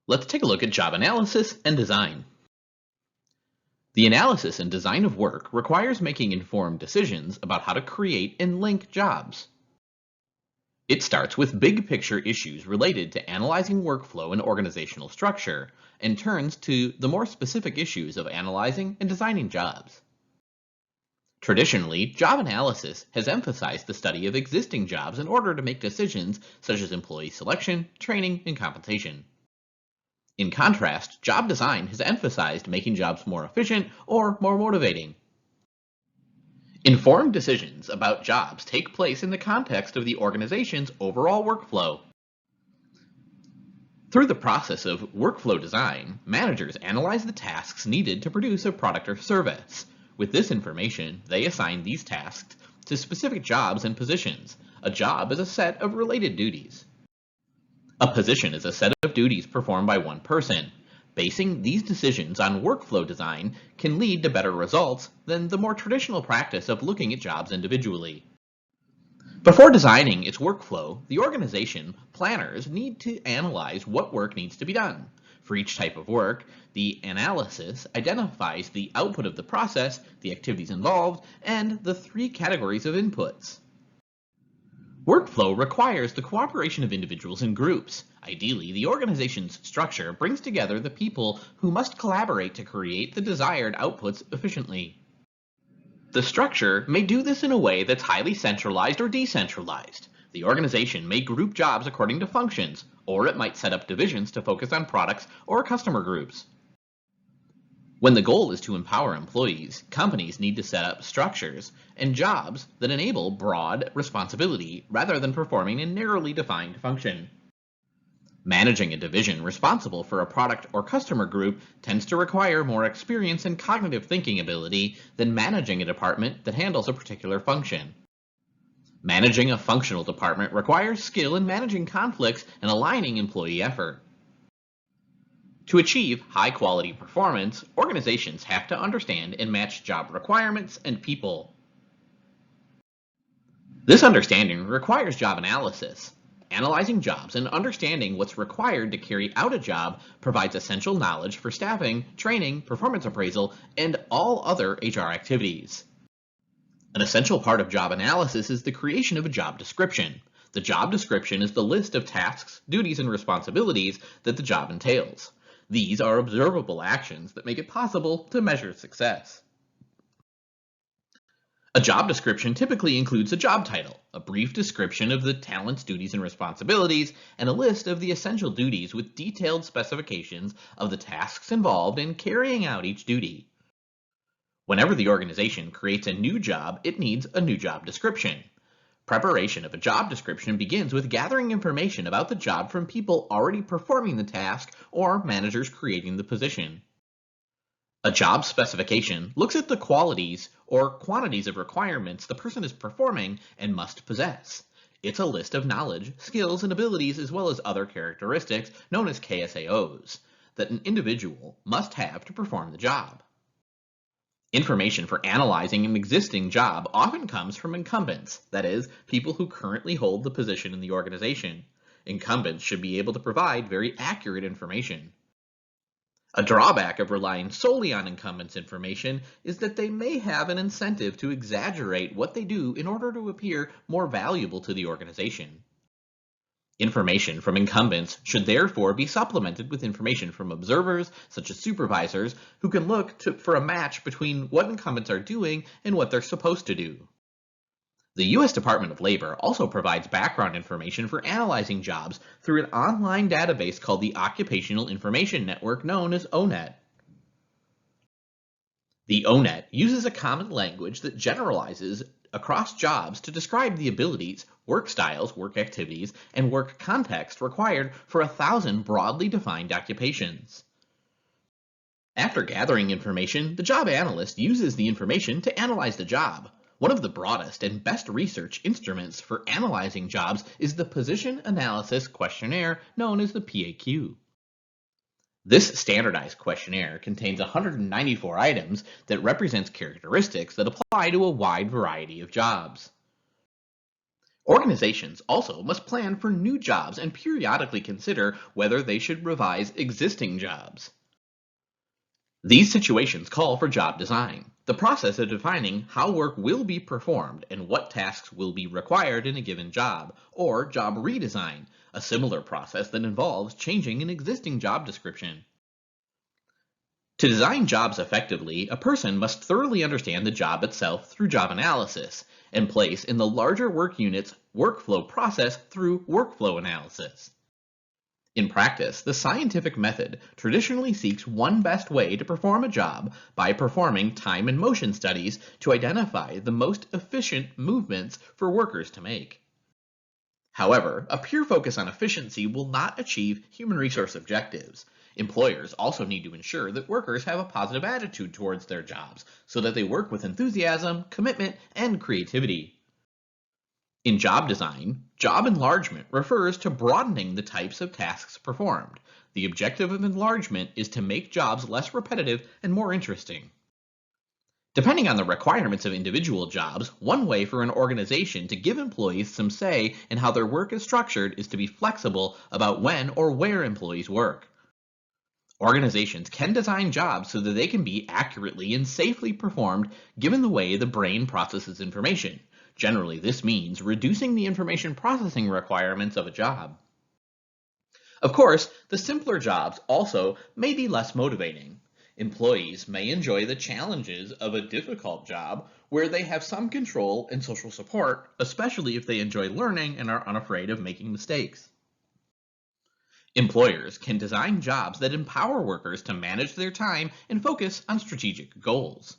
Let's take a look at job analysis and design. The analysis and design of work requires making informed decisions about how to create and link jobs. It starts with big picture issues related to analyzing workflow and organizational structure, and turns to the more specific issues of analyzing and designing jobs. Traditionally, job analysis has emphasized the study of existing jobs in order to make decisions such as employee selection, training, and compensation. In contrast, job design has emphasized making jobs more efficient or more motivating. Informed decisions about jobs take place in the context of the organization's overall workflow. Through the process of workflow design, managers analyze the tasks needed to produce a product or service. With this information, they assign these tasks to specific jobs and positions. A job is a set of related duties. A position is a set of duties performed by one person. Basing these decisions on workflow design can lead to better results than the more traditional practice of looking at jobs individually. Before designing its workflow, the organization planners need to analyze what work needs to be done. For each type of work, the analysis identifies the output of the process, the activities involved, and the three categories of inputs. Workflow requires the cooperation of individuals and groups. Ideally, the organization's structure brings together the people who must collaborate to create the desired outputs efficiently. The structure may do this in a way that's highly centralized or decentralized. The organization may group jobs according to functions, or it might set up divisions to focus on products or customer groups. When the goal is to empower employees, companies need to set up structures and jobs that enable broad responsibility rather than performing a narrowly defined function. Managing a division responsible for a product or customer group tends to require more experience and cognitive thinking ability than managing a department that handles a particular function. Managing a functional department requires skill in managing conflicts and aligning employee effort. To achieve high-quality performance, organizations have to understand and match job requirements and people. This understanding requires job analysis. Analyzing jobs and understanding what's required to carry out a job provides essential knowledge for staffing, training, performance appraisal, and all other HR activities. An essential part of job analysis is the creation of a job description. The job description is the list of tasks, duties, and responsibilities that the job entails. These are observable actions that make it possible to measure success. A job description typically includes a job title, a brief description of the talent's duties and responsibilities, and a list of the essential duties with detailed specifications of the tasks involved in carrying out each duty. Whenever the organization creates a new job, it needs a new job description. Preparation of a job description begins with gathering information about the job from people already performing the task or managers creating the position. A job specification looks at the qualities or quantities of requirements the person is performing and must possess. It's a list of knowledge, skills, and abilities as well as other characteristics known as KSAOs that an individual must have to perform the job. Information for analyzing an existing job often comes from incumbents, that is, people who currently hold the position in the organization. Incumbents should be able to provide very accurate information. A drawback of relying solely on incumbents' information is that they may have an incentive to exaggerate what they do in order to appear more valuable to the organization. Information from incumbents should therefore be supplemented with information from observers, such as supervisors, who can look for a match between what incumbents are doing and what they're supposed to do. The U.S. Department of Labor also provides background information for analyzing jobs through an online database called the Occupational Information Network, known as ONET. The ONET uses a common language that generalizes across jobs to describe the abilities, work styles, work activities, and work context required for 1,000 broadly defined occupations. After gathering information, the job analyst uses the information to analyze the job. One of the broadest and best research instruments for analyzing jobs is the Position Analysis Questionnaire, known as the PAQ. This standardized questionnaire contains 194 items that represents characteristics that apply to a wide variety of jobs. Organizations also must plan for new jobs and periodically consider whether they should revise existing jobs. These situations call for job design, the process of defining how work will be performed and what tasks will be required in a given job, or job redesign, a similar process that involves changing an existing job description. To design jobs effectively, a person must thoroughly understand the job itself through job analysis, and place in the larger work unit's workflow process through workflow analysis. In practice, the scientific method traditionally seeks one best way to perform a job by performing time and motion studies to identify the most efficient movements for workers to make. However, a pure focus on efficiency will not achieve human resource objectives. Employers also need to ensure that workers have a positive attitude towards their jobs so that they work with enthusiasm, commitment, and creativity. In job design, job enlargement refers to broadening the types of tasks performed. The objective of enlargement is to make jobs less repetitive and more interesting. Depending on the requirements of individual jobs, one way for an organization to give employees some say in how their work is structured is to be flexible about when or where employees work. Organizations can design jobs so that they can be accurately and safely performed given the way the brain processes information. Generally, this means reducing the information processing requirements of a job. Of course, the simpler jobs also may be less motivating. Employees may enjoy the challenges of a difficult job where they have some control and social support, especially if they enjoy learning and are unafraid of making mistakes. Employers can design jobs that empower workers to manage their time and focus on strategic goals.